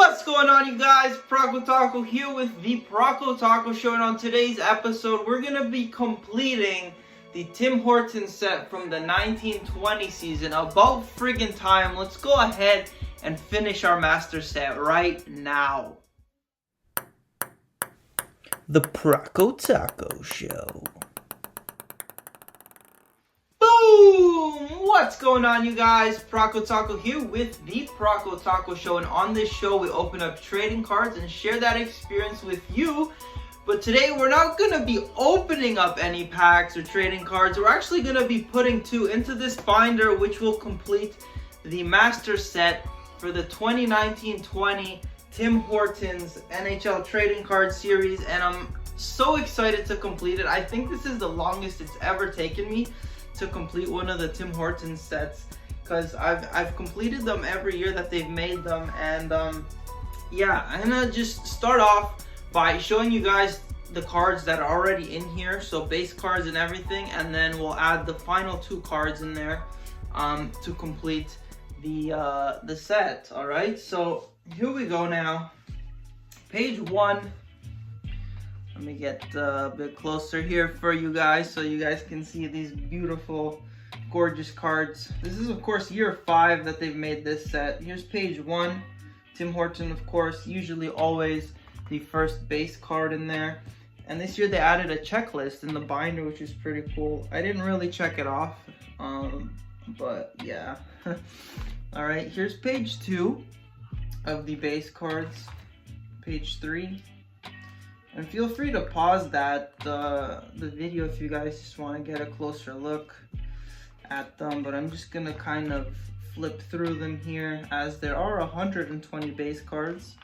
What's going on, you guys? Prokotaco here with the Prokotaco Show, and on today's episode we're gonna be completing the Tim Hortons set from the 1920 season. About friggin' time. Let's go ahead and finish our master set right now. The Prokotaco Show. Boom! What's going on, you guys? Prokotaco here with the Prokotaco Show, and on this show we open up trading cards and share that experience with you. But today we're not going to be opening up any packs or trading cards. We're actually going to be putting two into this binder, which will complete the master set for the 2019-20 Tim Hortons NHL trading card series, and I'm so excited to complete it. I think this is the longest it's ever taken me to complete one of the Tim Hortons sets, because I've completed them every year that they've made them. And yeah, I'm gonna just start off by showing you guys the cards that are already in here, so base cards and everything, and then we'll add the final two cards in there to complete the set. All right, so here we go now. Page 1. Let me get a bit closer here for you guys so you guys can see these beautiful, gorgeous cards. This is, of course, year 5 that they've made this set. Here's page 1. Tim Horton, of course, usually always the first base card in there. And this year they added a checklist in the binder, which is pretty cool. I didn't really check it off, but yeah. All right, here's page 2 of the base cards. Page 3. And feel free to pause the video if you guys just want to get a closer look at them, but I'm just gonna kind of flip through them here, as there are 120 base cards.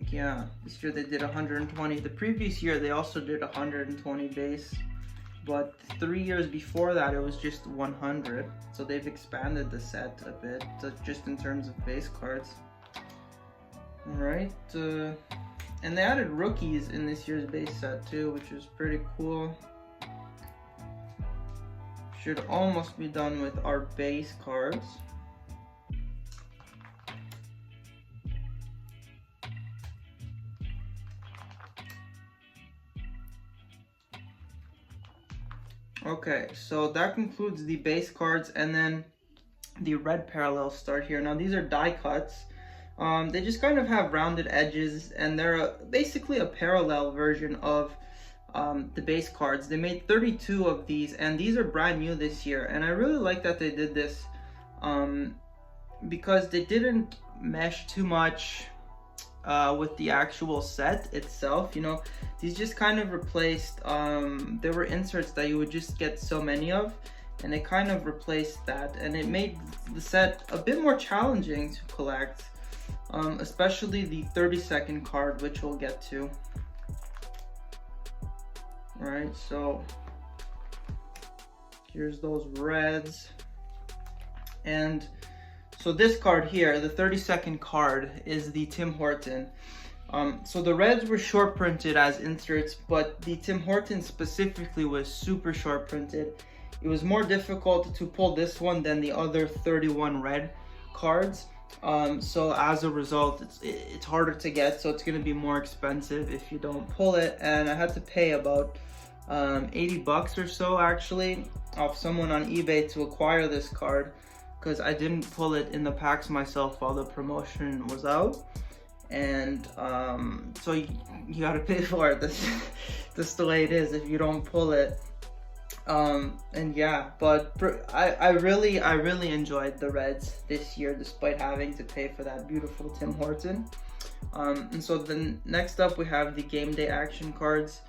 Yeah, this year they did 120. The previous year they also did 120 base, but 3 years before that it was just 100. So they've expanded the set a bit, just in terms of base cards. Alright, and they added rookies in this year's base set too, which is pretty cool. Should almost be done with our base cards. Okay, so that concludes the base cards, and then the red parallels start here. Now these are die cuts. They just kind of have rounded edges, and they're basically a parallel version of the base cards. They made 32 of these, and these are brand new this year, and I really like that they did this because they didn't mesh too much with the actual set itself. You know, these just kind of replaced, there were inserts that you would just get so many of, and it kind of replaced that, and it made the set a bit more challenging to collect. Especially the 30-second card, which we'll get to. Alright, so here's those reds. And so this card here, the 30-second card, is the Tim Horton. So the reds were short printed as inserts, but the Tim Horton specifically was super short printed. It was more difficult to pull this one than the other 31 red cards. So as a result, it's harder to get, so it's going to be more expensive if you don't pull it. And I had to pay about 80 bucks or so actually off someone on eBay to acquire this card, because I didn't pull it in the packs myself while the promotion was out. And so you got to pay for it. That's the way it is if you don't pull it. And yeah, but I really enjoyed the reds this year, despite having to pay for that beautiful Tim Horton. And so then next up we have the game day action cards,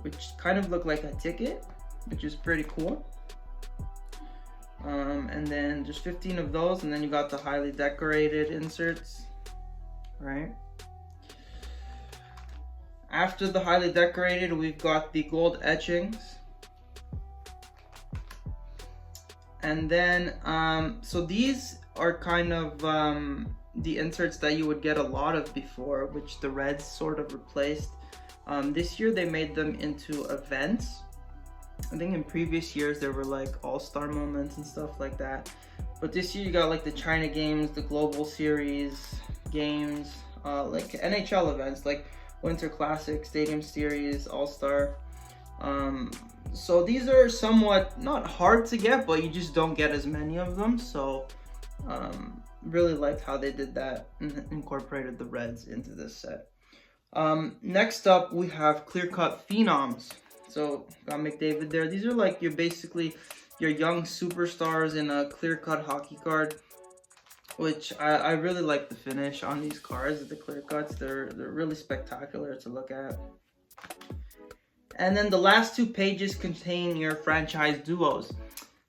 which kind of look like a ticket, which is pretty cool. And then just 15 of those, and then you got the highly decorated inserts, right? After the highly decorated, we've got the gold etchings. And then, so these are kind of the inserts that you would get a lot of before, which the reds sort of replaced. This year they made them into events. I think in previous years there were like all-star moments and stuff like that. But this year you got like the China games, the Global Series games, like NHL events like Winter Classic, Stadium Series, All-Star. So these are somewhat not hard to get, but you just don't get as many of them. So really liked how they did that and incorporated the reds into this set. Next up we have clear-cut Phenoms. So got McDavid there. These are like basically your young superstars in a clear-cut hockey card, which I really like the finish on these cards. The clear cuts, they're really spectacular to look at. And then the last two pages contain your franchise duos.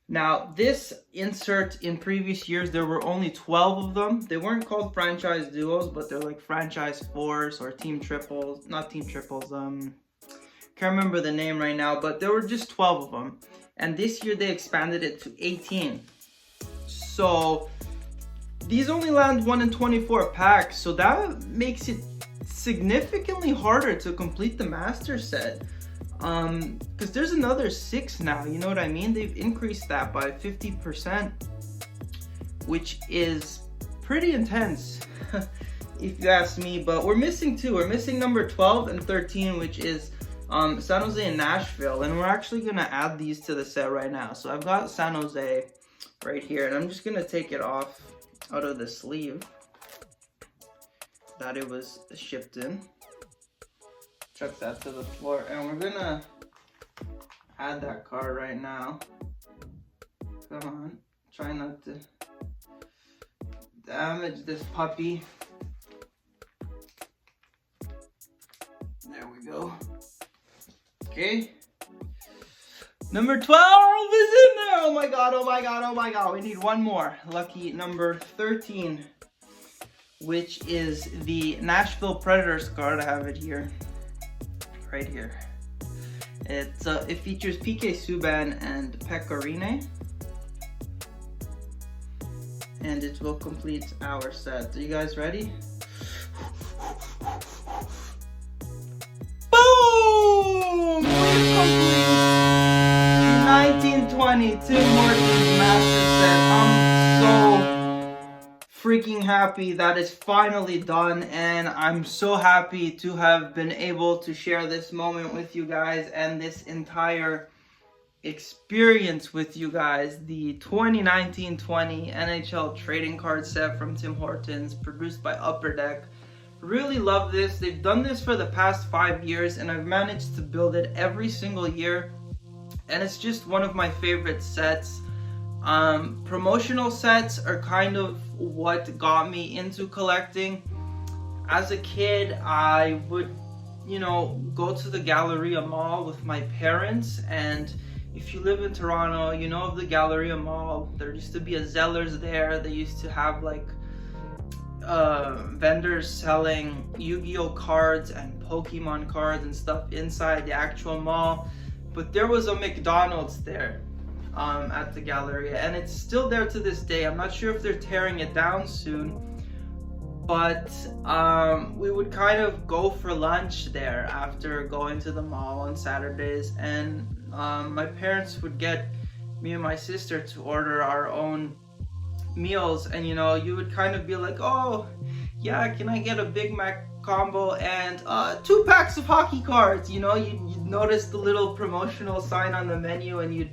Now this insert, in previous years there were only 12 of them. They weren't called franchise duos, but they're like franchise fours or team triples. Not team triples, can't remember the name right now, but there were just 12 of them. And this year they expanded it to 18. So these only land 1 in 24 packs, so that makes it significantly harder to complete the master set. Because there's another 6 now, you know what I mean? They've increased that by 50%, which is pretty intense, if you ask me. But we're missing 2. We're missing number 12 and 13, which is San Jose and Nashville, and we're actually gonna add these to the set right now. So I've got San Jose right here, and I'm just gonna take it off out of the sleeve that it was shipped in. Chuck that to the floor, and we're gonna add that card right now. Come on, try not to damage this puppy. There we go. Okay. Number 12 is in there. Oh my god, oh my god, oh my god. We need one more. Lucky number 13, which is the Nashville Predators card. I have it here. Right here. It features PK Subban and Pekka Rinne. And it will complete our set. Are you guys ready? Boom! We've complete 1920 Tim Hortons master set. I'm so freaking happy that it's finally done, and I'm so happy to have been able to share this moment with you guys and this entire experience with you guys. The 2019-20 NHL trading card set from Tim Hortons, produced by Upper Deck. Really love this. They've done this for the past 5 years, and I've managed to build it every single year, and it's just one of my favorite sets. Promotional sets are kind of what got me into collecting. As a kid, I would, go to the Galleria Mall with my parents, and if you live in Toronto, you know of the Galleria Mall. There used to be a Zellers there. They used to have like vendors selling Yu-Gi-Oh cards and Pokemon cards and stuff inside the actual mall. But there was a McDonald's there at the Galleria, and it's still there to this day. I'm not sure if they're tearing it down soon, but we would kind of go for lunch there after going to the mall on Saturdays, and my parents would get me and my sister to order our own meals, and you would kind of be like, oh yeah, can I get a Big Mac combo and 2 packs of hockey cards? You'd notice the little promotional sign on the menu, and you'd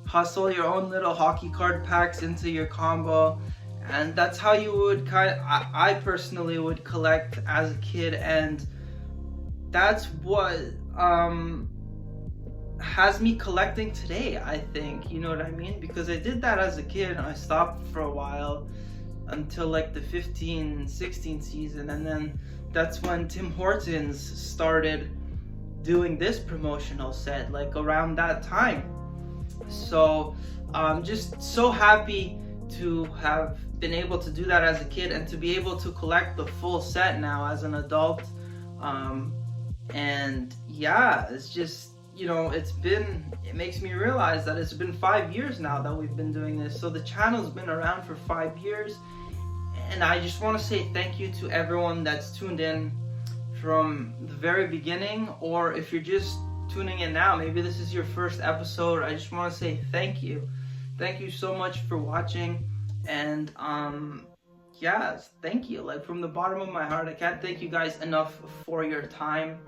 hustle your own little hockey card packs into your combo. And that's how you would I personally would collect as a kid, and that's what has me collecting today, I think. You know what I mean? Because I did that as a kid, and I stopped for a while until like the 15-16 season, and then that's when Tim Hortons started doing this promotional set, like around that time. So I'm just so happy to have been able to do that as a kid, and to be able to collect the full set now as an adult. And yeah, it's just, it makes me realize that it's been 5 years now that we've been doing this. So the channel's been around for 5 years, and I just want to say thank you to everyone that's tuned in from the very beginning, or if you're just tuning in now, maybe this is your first episode. I just want to say thank you so much for watching. And yeah, thank you. Like, from the bottom of my heart, I can't thank you guys enough for your time.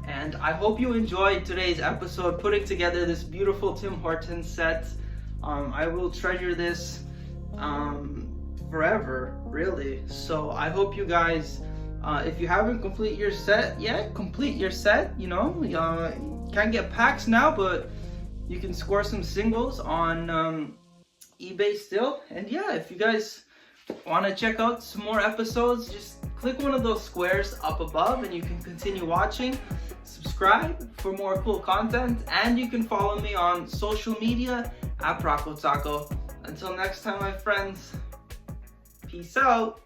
And I hope you enjoyed today's episode, putting together this beautiful Tim Hortons set. I will treasure this forever, really. So I hope you guys, if you haven't complete your set yet, complete your set. You know, can't get packs now, but you can score some singles on eBay still. And yeah, if you guys want to check out some more episodes, just click one of those squares up above and you can continue watching. Subscribe for more cool content, and you can follow me on social media at Prokotaco. Until next time, my friends, peace out.